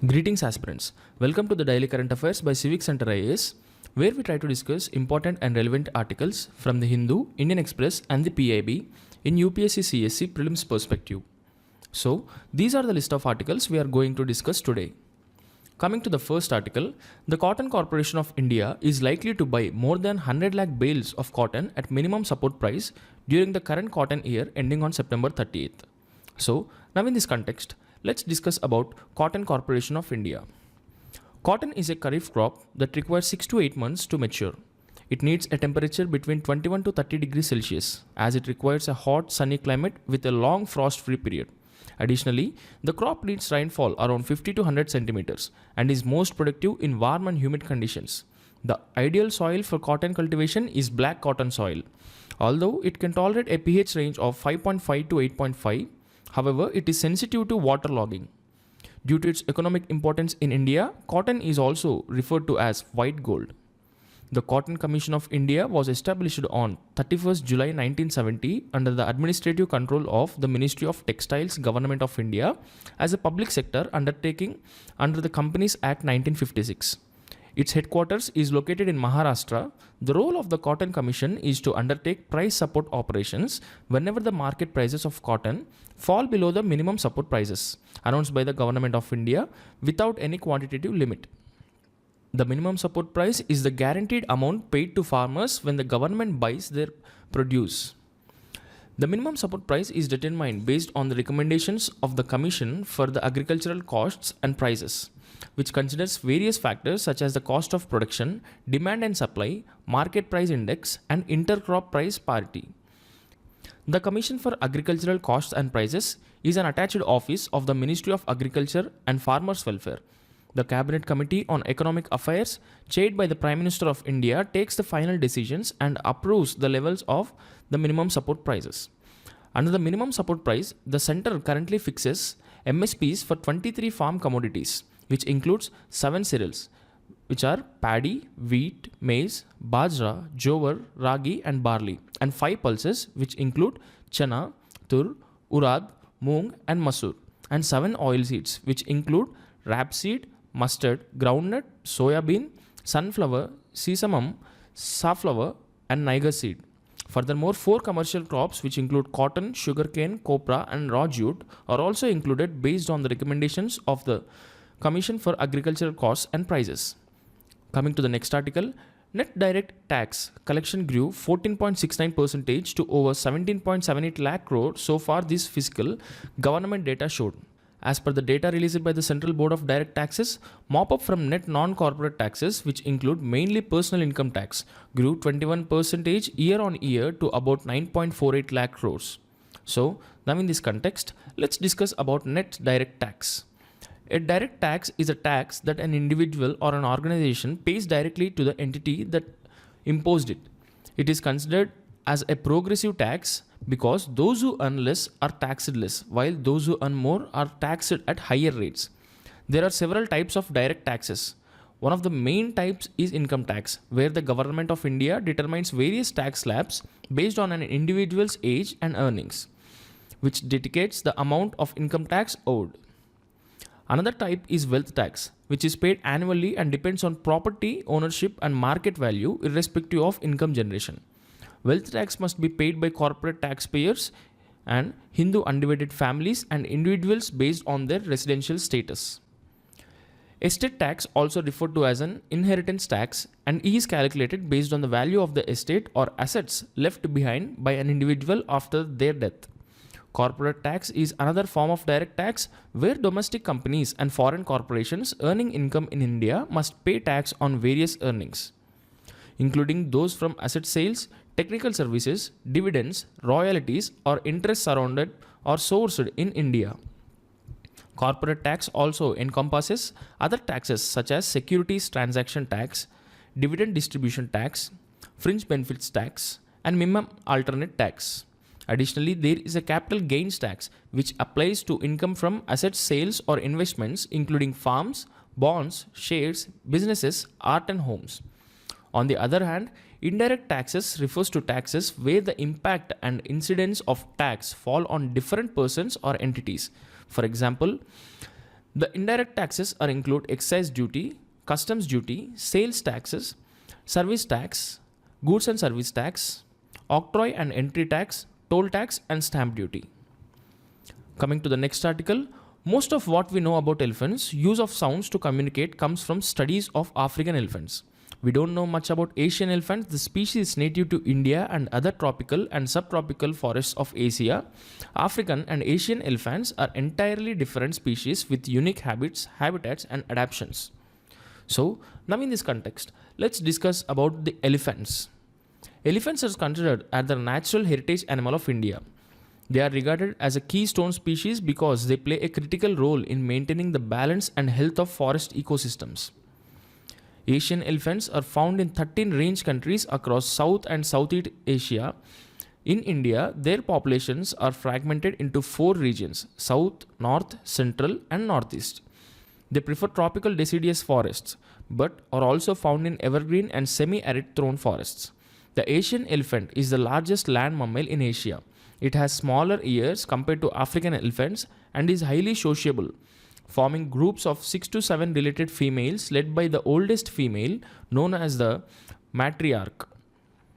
Greetings aspirants, welcome to the Daily Current Affairs by CivicCentre IAS, where we try to discuss important and relevant articles from the Hindu, Indian Express and the PIB in UPSC CSE Prelims perspective. So, these are the list of articles we are going to discuss today. Coming to the first article, the Cotton Corporation of India is likely to buy more than 100 lakh bales of cotton at minimum support price during the current cotton year ending on September 30th. So, now in this context, let's discuss about Cotton Corporation of India. Cotton is a kharif crop that requires 6 to 8 months to mature. It needs a temperature between 21 to 30 degrees Celsius as it requires a hot, sunny climate with a long frost-free period. Additionally, the crop needs rainfall around 50 to 100 centimeters and is most productive in warm and humid conditions. The ideal soil for cotton cultivation is black cotton soil. Although it can tolerate a pH range of 5.5 to 8.5, however, it is sensitive to waterlogging. Due to its economic importance in India, cotton is also referred to as white gold. The Cotton Commission of India was established on 31st July 1970 under the administrative control of the Ministry of Textiles, Government of India as a public sector undertaking under the Companies Act 1956. Its headquarters is located in Maharashtra. The role of the Cotton Commission is to undertake price support operations whenever the market prices of cotton fall below the minimum support prices announced by the Government of India without any quantitative limit. The minimum support price is the guaranteed amount paid to farmers when the government buys their produce. The minimum support price is determined based on the recommendations of the Commission for the Agricultural Costs and Prices, which considers various factors such as the cost of production, demand and supply, market price index, and intercrop price parity. The Commission for Agricultural Costs and Prices is an attached office of the Ministry of Agriculture and Farmers' Welfare. The Cabinet Committee on Economic Affairs, chaired by the Prime Minister of India, takes the final decisions and approves the levels of the minimum support prices. Under the minimum support price, the centre currently fixes MSPs for 23 farm commodities, which includes 7 cereals, which are paddy, wheat, maize, bajra, jowar, ragi and barley, and 5 pulses, which include chana, tur, urad, moong and masoor, and 7 oilseeds, which include rapeseed, mustard, groundnut, soya bean, sunflower, sesame, safflower and niger seed. Furthermore, 4 commercial crops which include cotton, sugarcane, copra and raw jute are also included based on the recommendations of the Commission for Agricultural Costs and Prices. Coming to the next article, net direct tax collection grew 14.69% to over 17.78 lakh crore so far this fiscal, government data showed. As per the data released by the Central Board of Direct Taxes, mop-up from net non-corporate taxes, which include mainly personal income tax, grew 21% year-on-year to about 9.48 lakh crores. So, now in this context, let's discuss about net direct tax. A direct tax is a tax that an individual or an organization pays directly to the entity that imposed it. It is considered as a progressive tax because those who earn less are taxed less, while those who earn more are taxed at higher rates. There are several types of direct taxes. One of the main types is income tax, where the Government of India determines various tax slabs based on an individual's age and earnings, which dictates the amount of income tax owed. Another type is wealth tax, which is paid annually and depends on property ownership and market value irrespective of income generation. Wealth tax must be paid by corporate taxpayers and Hindu undivided families and individuals based on their residential status. Estate tax, also referred to as an inheritance tax, and is calculated based on the value of the estate or assets left behind by an individual after their death. Corporate tax is another form of direct tax where domestic companies and foreign corporations earning income in India must pay tax on various earnings, including those from asset sales, technical services, dividends, royalties or interest surrounded or sourced in India. Corporate tax also encompasses other taxes such as securities transaction tax, dividend distribution tax, fringe benefits tax, and minimum alternate tax. Additionally, there is a capital gains tax which applies to income from asset sales or investments including farms, bonds, shares, businesses, art and homes. On the other hand, indirect taxes refers to taxes where the impact and incidence of tax fall on different persons or entities. For example, The indirect taxes are include excise duty, customs duty, sales taxes, service tax, goods and service tax, octroi and entry tax, toll tax and stamp duty. Coming to the next article, most of what we know about elephants' use of sounds to communicate comes from studies of African elephants. We don't know much about Asian elephants. The species is native to India and other tropical and subtropical forests of Asia. African and Asian elephants are entirely different species with unique habits, habitats and adaptations. So now in this context, let's discuss about the elephants. Elephants are considered as the natural heritage animal of India. They are regarded as a keystone species because they play a critical role in maintaining the balance and health of forest ecosystems. Asian elephants are found in 13 range countries across South and Southeast Asia. In India, their populations are fragmented into 4 regions: South, North, Central and Northeast. They prefer tropical deciduous forests, but are also found in evergreen and semi-arid thorn forests. The Asian elephant is the largest land mammal in Asia. It has smaller ears compared to African elephants and is highly sociable, forming groups of 6 to 7 related females led by the oldest female known as the matriarch.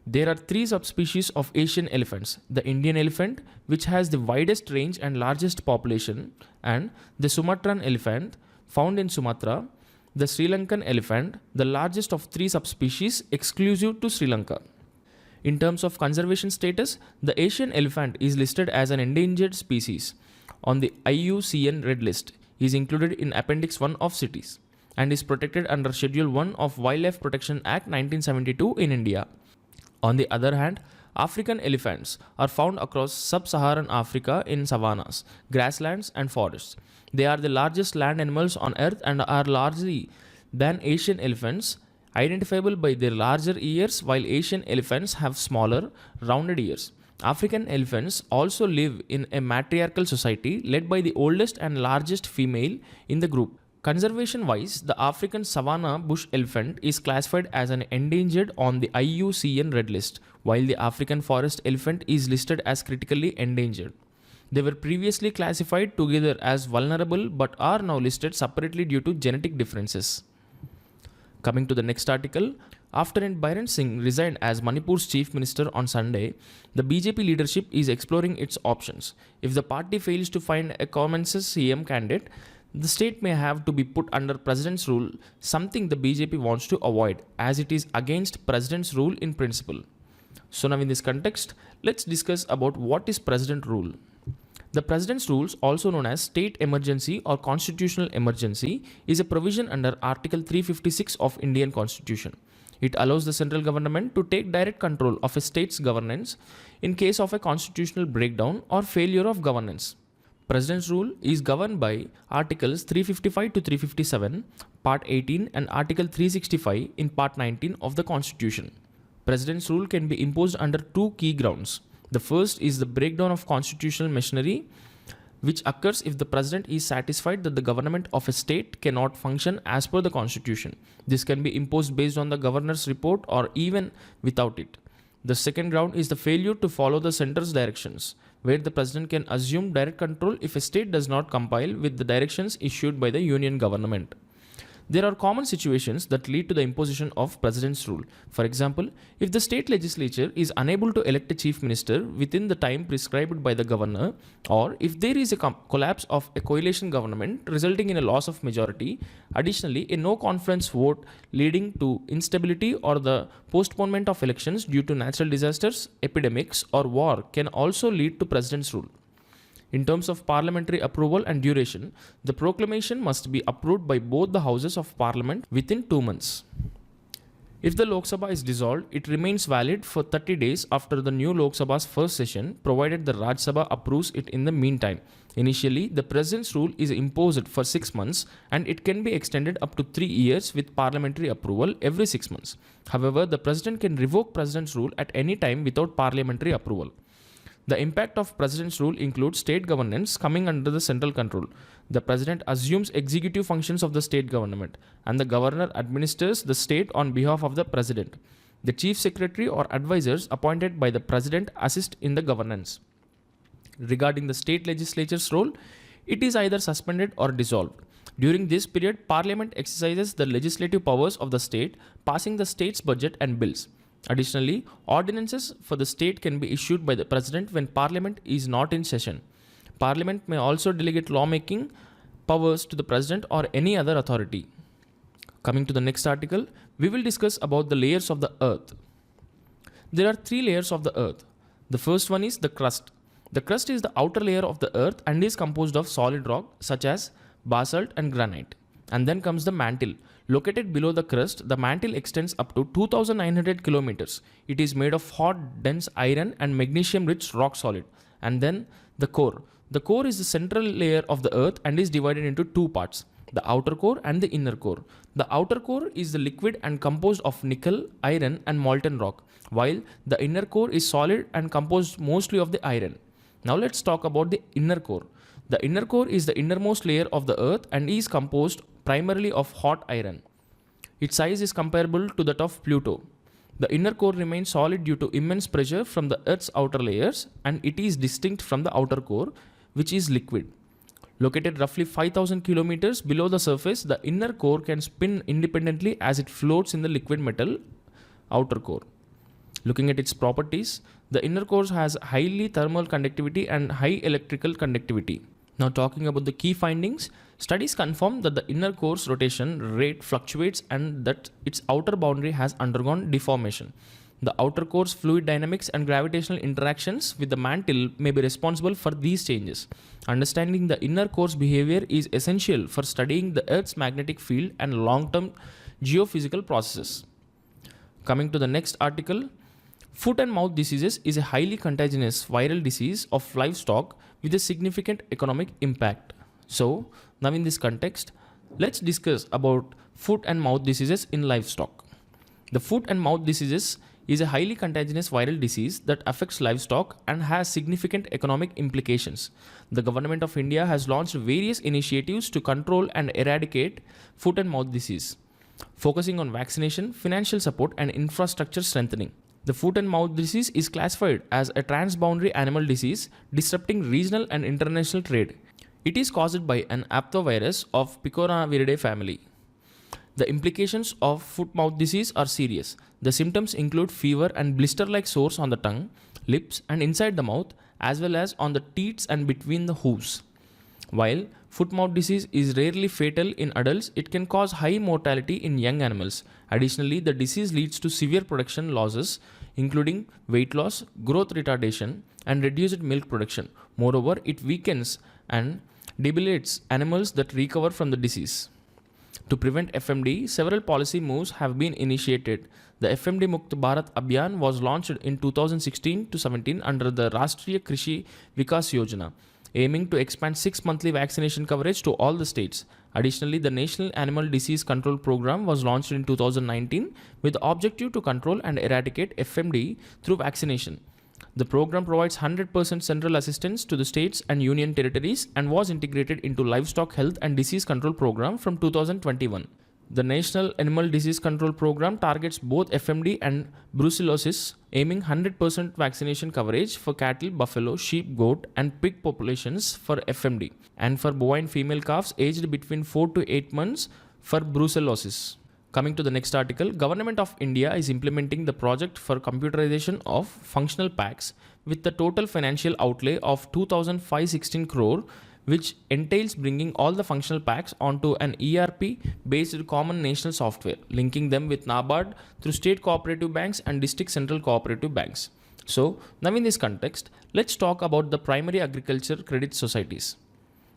There are 3 subspecies of Asian elephants: the Indian elephant, which has the widest range and largest population, and the Sumatran elephant, found in Sumatra, the Sri Lankan elephant, the largest of 3 subspecies exclusive to Sri Lanka. In terms of conservation status, the Asian elephant is listed as an endangered species on the IUCN Red List, is included in Appendix 1 of CITES, and is protected under Schedule 1 of Wildlife Protection Act 1972 in India. On the other hand, African elephants are found across sub-Saharan Africa in savannas, grasslands and forests. They are the largest land animals on earth and are larger than Asian elephants, identifiable by their larger ears, while Asian elephants have smaller, rounded ears. African elephants also live in a matriarchal society led by the oldest and largest female in the group. Conservation-wise, the African savanna bush elephant is classified as an endangered on the IUCN Red List, while the African forest elephant is listed as critically endangered. They were previously classified together as vulnerable but are now listed separately due to genetic differences. Coming to the next article, after Biren Singh resigned as Manipur's chief minister on Sunday, the BJP leadership is exploring its options. If the party fails to find a consensus CM candidate, the state may have to be put under president's rule, something the BJP wants to avoid as it is against president's rule in principle. So now in this context, let's discuss about what is president rule. The President's Rules, also known as State Emergency or Constitutional Emergency, is a provision under Article 356 of Indian Constitution. It allows the central government to take direct control of a state's governance in case of a constitutional breakdown or failure of governance. President's Rule is governed by Articles 355 to 357, Part 18 and Article 365 in Part 19 of the Constitution. President's Rule can be imposed under 2 key grounds. The first is the breakdown of constitutional machinery, which occurs if the president is satisfied that the government of a state cannot function as per the constitution. This can be imposed based on the governor's report or even without it. The second ground is the failure to follow the center's directions, where the president can assume direct control if a state does not comply with the directions issued by the union government. There are common situations that lead to the imposition of president's rule. For example, if the state legislature is unable to elect a chief minister within the time prescribed by the governor, or if there is a collapse of a coalition government resulting in a loss of majority, additionally, a no confidence vote leading to instability or the postponement of elections due to natural disasters, epidemics, or war can also lead to president's rule. In terms of parliamentary approval and duration, the proclamation must be approved by both the houses of parliament within 2 months. If the Lok Sabha is dissolved, it remains valid for 30 days after the new Lok Sabha's first session, provided the Raj Sabha approves it in the meantime. Initially, the President's rule is imposed for 6 months and it can be extended up to 3 years with parliamentary approval every 6 months. However, the President can revoke President's rule at any time without parliamentary approval. The impact of President's rule includes state governance coming under the central control. The President assumes executive functions of the state government, and the Governor administers the state on behalf of the President. The Chief Secretary or advisors appointed by the President assist in the governance. Regarding the state legislature's role, it is either suspended or dissolved. During this period, Parliament exercises the legislative powers of the state, passing the state's budget and bills. Additionally, ordinances for the state can be issued by the President when Parliament is not in session. Parliament may also delegate lawmaking powers to the President or any other authority. Coming to the next article, we will discuss about the layers of the earth. There are 3 layers of the earth. The first one is the crust. The crust is the outer layer of the earth and is composed of solid rock such as basalt and granite. And then comes the mantle. Located below the crust, the mantle extends up to 2,900 kilometers. It is made of hot, dense iron and magnesium-rich rock solid. And then the core. The core is the central layer of the earth and is divided into 2 parts, the outer core and the inner core. The outer core is the liquid and composed of nickel, iron and molten rock, while the inner core is solid and composed mostly of the iron. Now let's talk about the inner core. The inner core is the innermost layer of the earth and is composed primarily of hot iron. Its size is comparable to that of Pluto. The inner core remains solid due to immense pressure from the earth's outer layers, and it is distinct from the outer core, which is liquid. Located roughly 5,000 kilometers below the surface, the inner core can spin independently as it floats in the liquid metal outer core. Looking at its properties, the inner core has highly thermal conductivity and high electrical conductivity. Now talking about the key findings, studies confirm that the inner core's rotation rate fluctuates and that its outer boundary has undergone deformation. The outer core's fluid dynamics and gravitational interactions with the mantle may be responsible for these changes. Understanding the inner core's behavior is essential for studying the Earth's magnetic field and long-term geophysical processes. Coming to the next article, foot and mouth diseases is a highly contagious viral disease of livestock with a significant economic impact. So, now in this context, let's discuss about foot and mouth diseases in livestock. The foot and mouth diseases is a highly contagious viral disease that affects livestock and has significant economic implications. The government of India has launched various initiatives to control and eradicate foot and mouth disease, focusing on vaccination, financial support, and infrastructure strengthening. The foot and mouth disease is classified as a transboundary animal disease disrupting regional and international trade. It is caused by an aptovirus of Picornaviridae family. The implications of foot-mouth disease are serious. The symptoms include fever and blister-like sores on the tongue, lips, and inside the mouth, as well as on the teats and between the hooves. While foot-mouth disease is rarely fatal in adults, it can cause high mortality in young animals. Additionally, the disease leads to severe production losses, including weight loss, growth retardation, and reduced milk production. Moreover, it weakens and debilitates animals that recover from the disease. To prevent FMD, several policy moves have been initiated. The FMD Mukt Bharat Abhiyan was launched in 2016-17 under the Rashtriya Krishi Vikas Yojana, aiming to expand 6 monthly vaccination coverage to all the states. Additionally, the National Animal Disease Control Program was launched in 2019 with the objective to control and eradicate FMD through vaccination. The program provides 100% central assistance to the states and union territories and was integrated into Livestock Health and Disease Control Program from 2021. The National Animal Disease Control Program targets both FMD and brucellosis, aiming 100% vaccination coverage for cattle, buffalo, sheep, goat, and pig populations for FMD, and for bovine female calves aged between 4 to 8 months for brucellosis. Coming to the next article, Government of India is implementing the project for computerization of functional packs with the total financial outlay of 2,516 crore, which entails bringing all the functional packs onto an ERP-based common national software, linking them with NABARD through state cooperative banks and district central cooperative banks. So, now in this context, let's talk about the primary agriculture credit societies.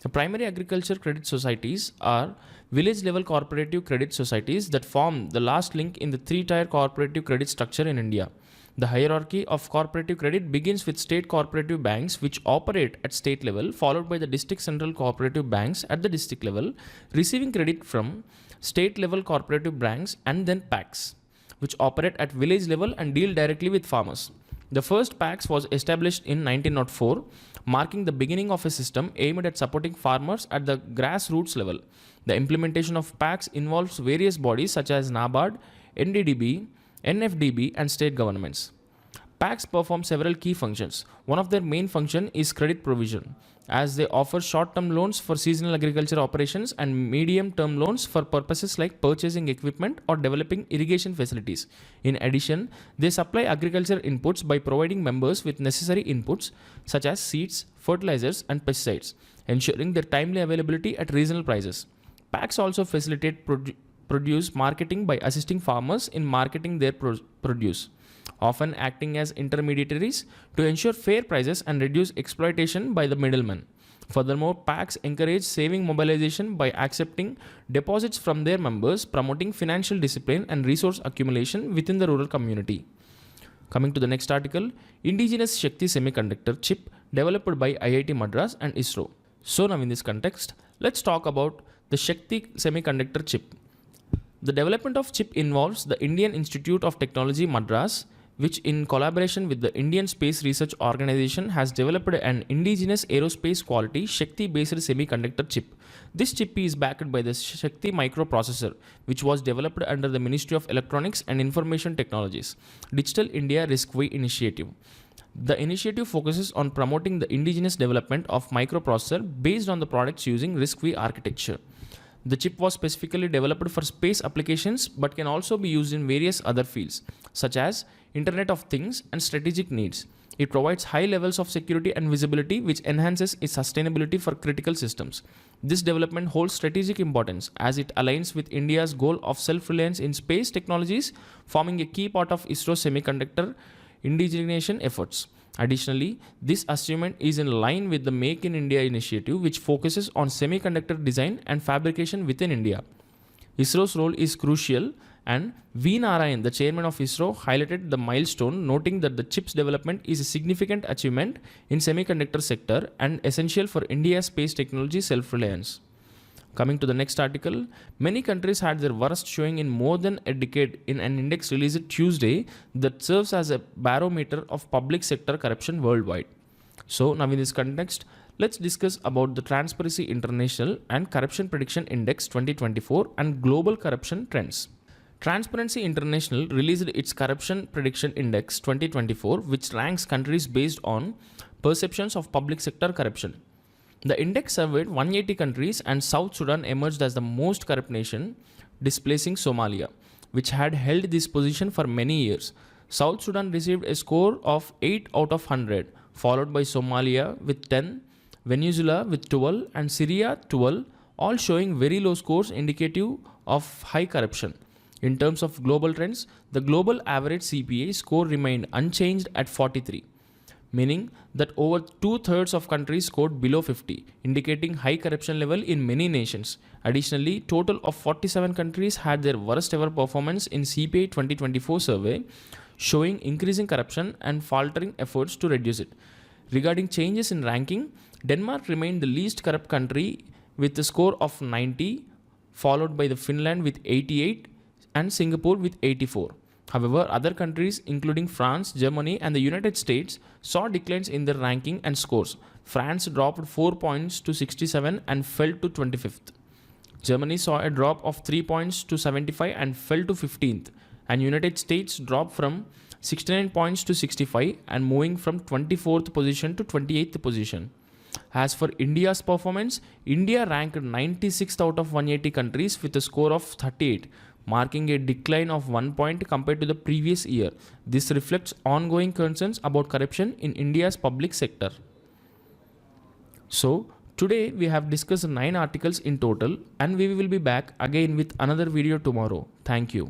The primary agriculture credit societies are village-level cooperative credit societies that form the last link in the 3-tier cooperative credit structure in India. The hierarchy of cooperative credit begins with state cooperative banks which operate at state level, followed by the district central cooperative banks at the district level, receiving credit from state-level cooperative banks, and then PACs, which operate at village level and deal directly with farmers. The first PACs was established in 1904, marking the beginning of a system aimed at supporting farmers at the grassroots level. The implementation of PACs involves various bodies such as NABARD, NDDB, NFDB, and state governments. PACs perform several key functions. One of their main function is credit provision, as they offer short-term loans for seasonal agriculture operations and medium-term loans for purposes like purchasing equipment or developing irrigation facilities. In addition, they supply agriculture inputs by providing members with necessary inputs such as seeds, fertilizers, and pesticides, ensuring their timely availability at reasonable prices. PACs also facilitate produce marketing by assisting farmers in marketing their produce, often acting as intermediaries to ensure fair prices and reduce exploitation by the middlemen. Furthermore, PACs encourage saving mobilization by accepting deposits from their members, promoting financial discipline and resource accumulation within the rural community. Coming to the next article, indigenous Shakti semiconductor chip developed by IIT Madras and ISRO. So now in this context, let's talk about the Shakti semiconductor chip. The development of chip involves the Indian Institute of Technology Madras, which in collaboration with the Indian Space Research Organization has developed an indigenous aerospace quality Shakti-based semiconductor chip. This chip is backed by the Shakti microprocessor, which was developed under the Ministry of Electronics and Information Technologies, Digital India RISC-V initiative. The initiative focuses on promoting the indigenous development of microprocessor based on the products using RISC-V architecture. The chip was specifically developed for space applications but can also be used in various other fields, such as Internet of Things and strategic needs. It provides high levels of security and visibility, which enhances its sustainability for critical systems. This development holds strategic importance as it aligns with India's goal of self-reliance in space technologies, forming a key part of ISRO's semiconductor indigenization efforts. Additionally, this achievement is in line with the Make in India initiative, which focuses on semiconductor design and fabrication within India. ISRO's role is crucial, and V. Narayan, the chairman of ISRO, highlighted the milestone, noting that the chip's development is a significant achievement in semiconductor sector and essential for India's space technology self-reliance. Coming to the next article, many countries had their worst showing in more than a decade in an index released Tuesday that serves as a barometer of public sector corruption worldwide. So now in this context, let's discuss about the Transparency International and Corruption Prediction Index 2024 and global corruption trends. Transparency International released its Corruption Prediction Index 2024, which ranks countries based on perceptions of public sector corruption. The index surveyed 180 countries, and South Sudan emerged as the most corrupt nation, displacing Somalia, which had held this position for many years. South Sudan received a score of 8 out of 100, followed by Somalia with 10, Venezuela with 12, and Syria 12, all showing very low scores indicative of high corruption. In terms of global trends, the global average CPA score remained unchanged at 43. Meaning that over 2/3 of countries scored below 50, indicating high corruption level in many nations. Additionally, total of 47 countries had their worst ever performance in CPA 2024 survey, showing increasing corruption and faltering efforts to reduce it. Regarding changes in ranking, Denmark remained the least corrupt country with a score of 90, followed by the Finland with 88 and Singapore with 84. However, other countries including France, Germany and the United States saw declines in their ranking and scores. France dropped 4 points to 67 and fell to 25th. Germany saw a drop of 3 points to 75 and fell to 15th. And United States dropped from 69 points to 65 and moving from 24th position to 28th position. As for India's performance, India ranked 96th out of 180 countries with a score of 38. Marking a decline of 1 point compared to the previous year. This reflects ongoing concerns about corruption in India's public sector. So, today we have discussed 9 articles in total, and we will be back again with another video tomorrow. Thank you.